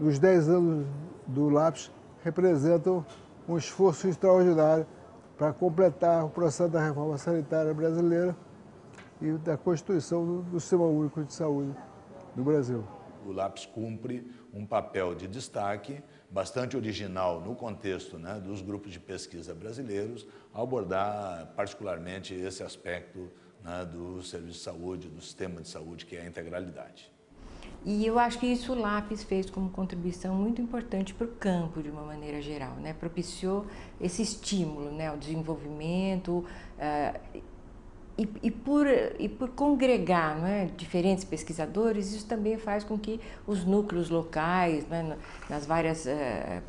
os 10 anos do LAPS representam um esforço extraordinário para completar o processo da reforma sanitária brasileira e da constituição do Sistema Único de Saúde do Brasil. O LAPS cumpre um papel de destaque bastante original no contexto, né, dos grupos de pesquisa brasileiros, ao abordar particularmente esse aspecto, né, do serviço de saúde, do sistema de saúde, que é a integralidade. E eu acho que isso o LAPS fez como contribuição muito importante para o campo, de uma maneira geral, né? Propiciou esse estímulo, né, ao desenvolvimento, e por congregar, não é, diferentes pesquisadores, isso também faz com que os núcleos locais, né,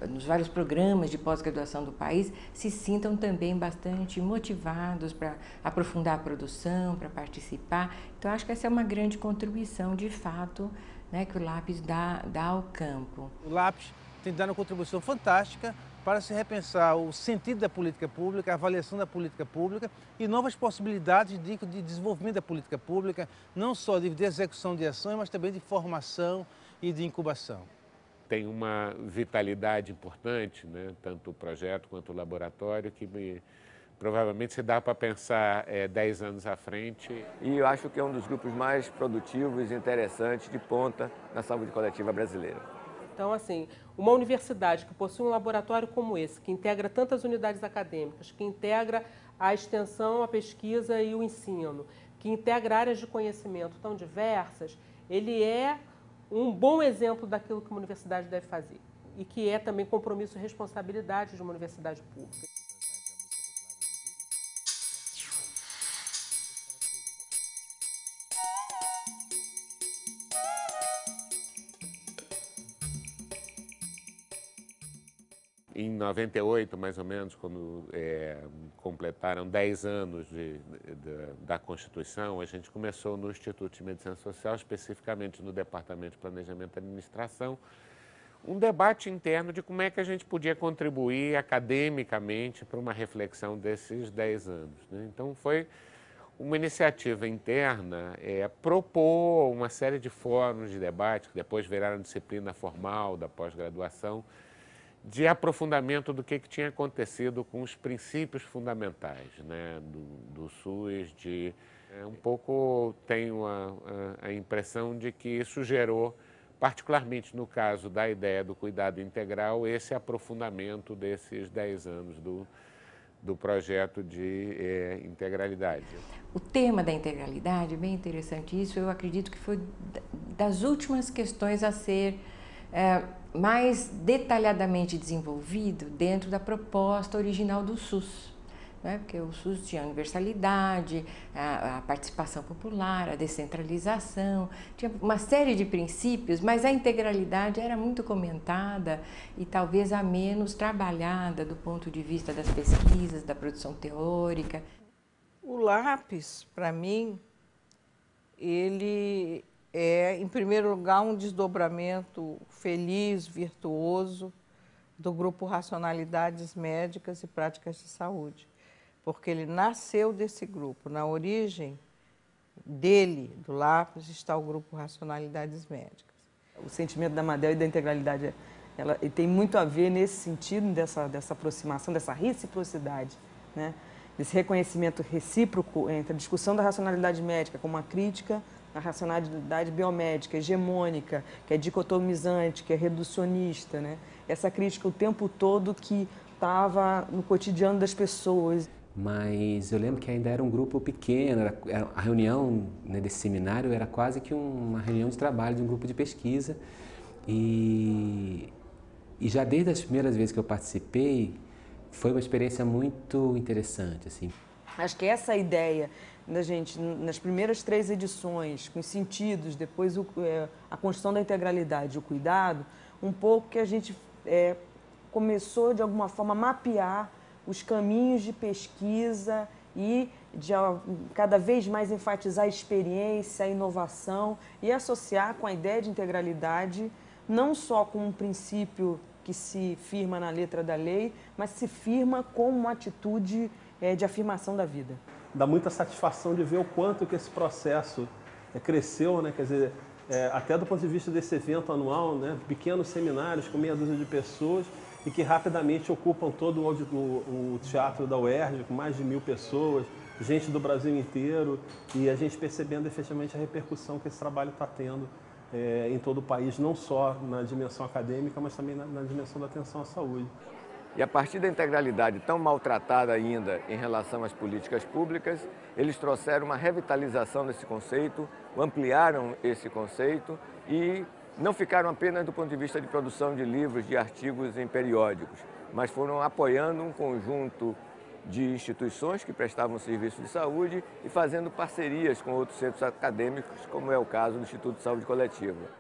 nos vários programas de pós-graduação do país, se sintam também bastante motivados para aprofundar a produção, para participar. Então, acho que essa é uma grande contribuição, de fato, né, que o LAPS dá ao campo. O LAPS tem dado uma contribuição fantástica para se repensar o sentido da política pública, a avaliação da política pública e novas possibilidades de desenvolvimento da política pública, não só de execução de ações, mas também de formação e de incubação. Tem uma vitalidade importante, né, tanto o projeto quanto o laboratório, que provavelmente se dá para pensar 10 anos à frente. E eu acho que é um dos grupos mais produtivos e interessantes de ponta na saúde coletiva brasileira. Então, assim, uma universidade que possui um laboratório como esse, que integra tantas unidades acadêmicas, que integra a extensão, a pesquisa e o ensino, que integra áreas de conhecimento tão diversas, ele é um bom exemplo daquilo que uma universidade deve fazer e que é também compromisso e responsabilidade de uma universidade pública. Em 98, mais ou menos, quando completaram 10 anos da Constituição, a gente começou no Instituto de Medicina Social, especificamente no Departamento de Planejamento e Administração, um debate interno de como é que a gente podia contribuir academicamente para uma reflexão desses 10 anos, né? Então, foi uma iniciativa interna propor uma série de fóruns de debate, que depois viraram disciplina formal da pós-graduação, de aprofundamento do que tinha acontecido com os princípios fundamentais, né, do SUS, um pouco tenho a impressão de que isso gerou, particularmente no caso da ideia do cuidado integral, esse aprofundamento desses 10 anos do projeto de integralidade. O tema da integralidade, bem interessante isso, eu acredito que foi das últimas questões a ser mais detalhadamente desenvolvido dentro da proposta original do SUS, né? Porque o SUS tinha a universalidade, a participação popular, a descentralização, tinha uma série de princípios, mas a integralidade era muito comentada e talvez a menos trabalhada do ponto de vista das pesquisas, da produção teórica. O LAPS, para mim, ele é, em primeiro lugar, um desdobramento feliz, virtuoso do grupo Racionalidades Médicas e Práticas de Saúde, porque ele nasceu desse grupo. Na origem dele, do LAPS, está o grupo Racionalidades Médicas. O sentimento da Madel e da integralidade, ela tem muito a ver nesse sentido, dessa aproximação, dessa reciprocidade, né? Desse reconhecimento recíproco entre a discussão da racionalidade médica como uma crítica a racionalidade biomédica, hegemônica, que é dicotomizante, que é reducionista, né? Essa crítica o tempo todo que estava no cotidiano das pessoas. Mas eu lembro que ainda era um grupo pequeno, a reunião, né, desse seminário era quase que uma reunião de trabalho de um grupo de pesquisa. E já desde as primeiras vezes que eu participei, foi uma experiência muito interessante, assim. Acho que essa ideia da gente, nas primeiras 3 edições, com os sentidos, depois a construção da integralidade, o cuidado, um pouco que a gente começou, de alguma forma, a mapear os caminhos de pesquisa e de cada vez mais enfatizar a experiência, a inovação e associar com a ideia de integralidade, não só como um princípio que se firma na letra da lei, mas se firma como uma atitude de afirmação da vida. Dá muita satisfação de ver o quanto que esse processo cresceu, né? Quer dizer, até do ponto de vista desse evento anual, né, pequenos seminários com meia dúzia de pessoas e que rapidamente ocupam todo o teatro da UERJ, com mais de 1000 pessoas, gente do Brasil inteiro, e a gente percebendo efetivamente a repercussão que esse trabalho está tendo em todo o país, não só na dimensão acadêmica, mas também na dimensão da atenção à saúde. E a partir da integralidade tão maltratada ainda em relação às políticas públicas, eles trouxeram uma revitalização desse conceito, ampliaram esse conceito e não ficaram apenas do ponto de vista de produção de livros, de artigos em periódicos, mas foram apoiando um conjunto de instituições que prestavam serviço de saúde e fazendo parcerias com outros centros acadêmicos, como é o caso do Instituto de Saúde Coletiva.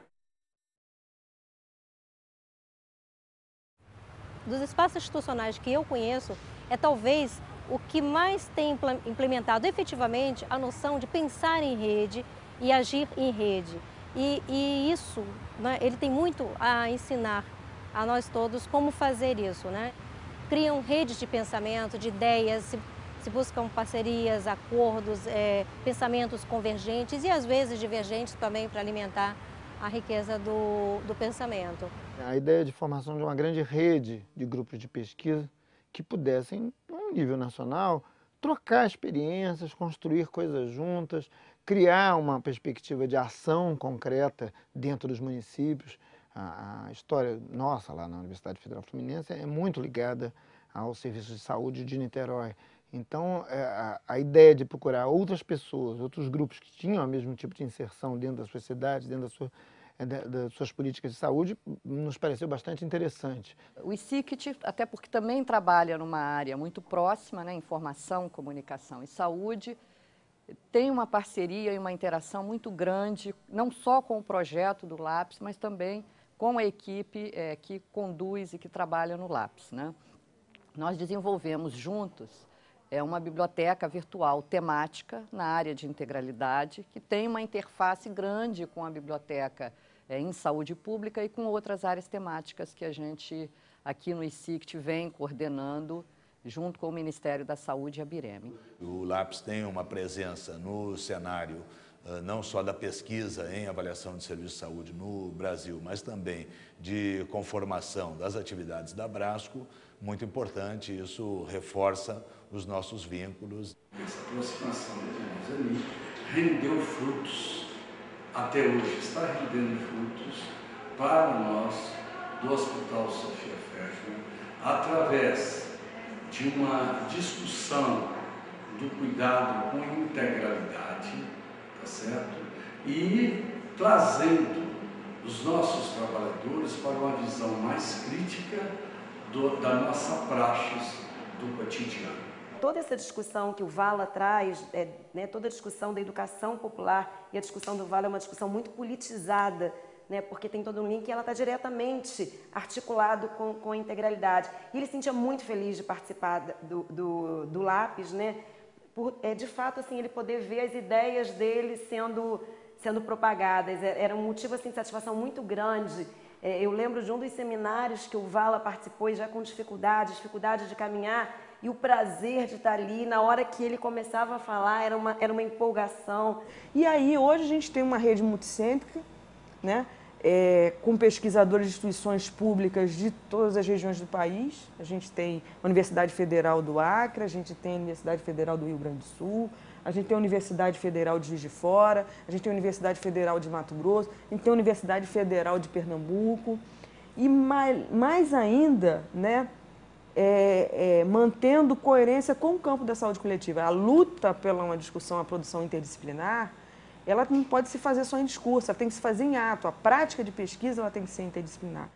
Dos espaços institucionais que eu conheço, é talvez o que mais tem implementado efetivamente a noção de pensar em rede e agir em rede. E isso, né, ele tem muito a ensinar a nós todos como fazer isso, né? Criam redes de pensamento, de ideias, se buscam parcerias, acordos, pensamentos convergentes e às vezes divergentes também para alimentar a riqueza do pensamento. A ideia de formação de uma grande rede de grupos de pesquisa que pudessem, no nível nacional, trocar experiências, construir coisas juntas, criar uma perspectiva de ação concreta dentro dos municípios. A história nossa lá na Universidade Federal Fluminense é muito ligada ao serviço de saúde de Niterói. Então, a ideia de procurar outras pessoas, outros grupos que tinham o mesmo tipo de inserção dentro das suas cidades, dentro das suas políticas de saúde, nos pareceu bastante interessante. O ICICT, até porque também trabalha numa área muito próxima, né, informação, comunicação e saúde, tem uma parceria e uma interação muito grande, não só com o projeto do LAPS, mas também com a equipe que conduz e que trabalha no LAPS, né? Nós desenvolvemos juntos uma biblioteca virtual temática na área de integralidade, que tem uma interface grande com a biblioteca em saúde pública e com outras áreas temáticas que a gente, aqui no ICICT, vem coordenando junto com o Ministério da Saúde e a Bireme. O LAPS tem uma presença no cenário não só da pesquisa em avaliação de serviço de saúde no Brasil, mas também de conformação das atividades da Brasco, muito importante, isso reforça os nossos vínculos. Essa aproximação de nós ali rendeu frutos, até hoje está rendendo frutos para nós do Hospital Sofia Fechner, através de uma discussão do cuidado com integralidade, tá certo? E trazendo os nossos trabalhadores para uma visão mais crítica da nossa praxis do cotidiano. Toda essa discussão que o Vala traz, né, toda a discussão da educação popular e a discussão do Vala é uma discussão muito politizada, né, porque tem todo um link e ela está diretamente articulado com a integralidade. E ele se sentia muito feliz de participar do LAPS, né, por, de fato, assim, ele poder ver as ideias dele sendo propagadas. Era um motivo assim, de satisfação muito grande. Eu lembro de um dos seminários que o Vala participou, já com dificuldade de caminhar, e o prazer de estar ali, na hora que ele começava a falar, era uma empolgação. E aí, hoje a gente tem uma rede multicêntrica, né, com pesquisadores de instituições públicas de todas as regiões do país. A gente tem a Universidade Federal do Acre, a gente tem a Universidade Federal do Rio Grande do Sul, a gente tem a Universidade Federal de Juiz de Fora, a gente tem a Universidade Federal de Mato Grosso, a gente tem a Universidade Federal de Pernambuco. E mais ainda, né, mantendo coerência com o campo da saúde coletiva. A luta pela uma discussão, a produção interdisciplinar, ela não pode se fazer só em discurso, ela tem que se fazer em ato. A prática de pesquisa ela tem que ser interdisciplinar.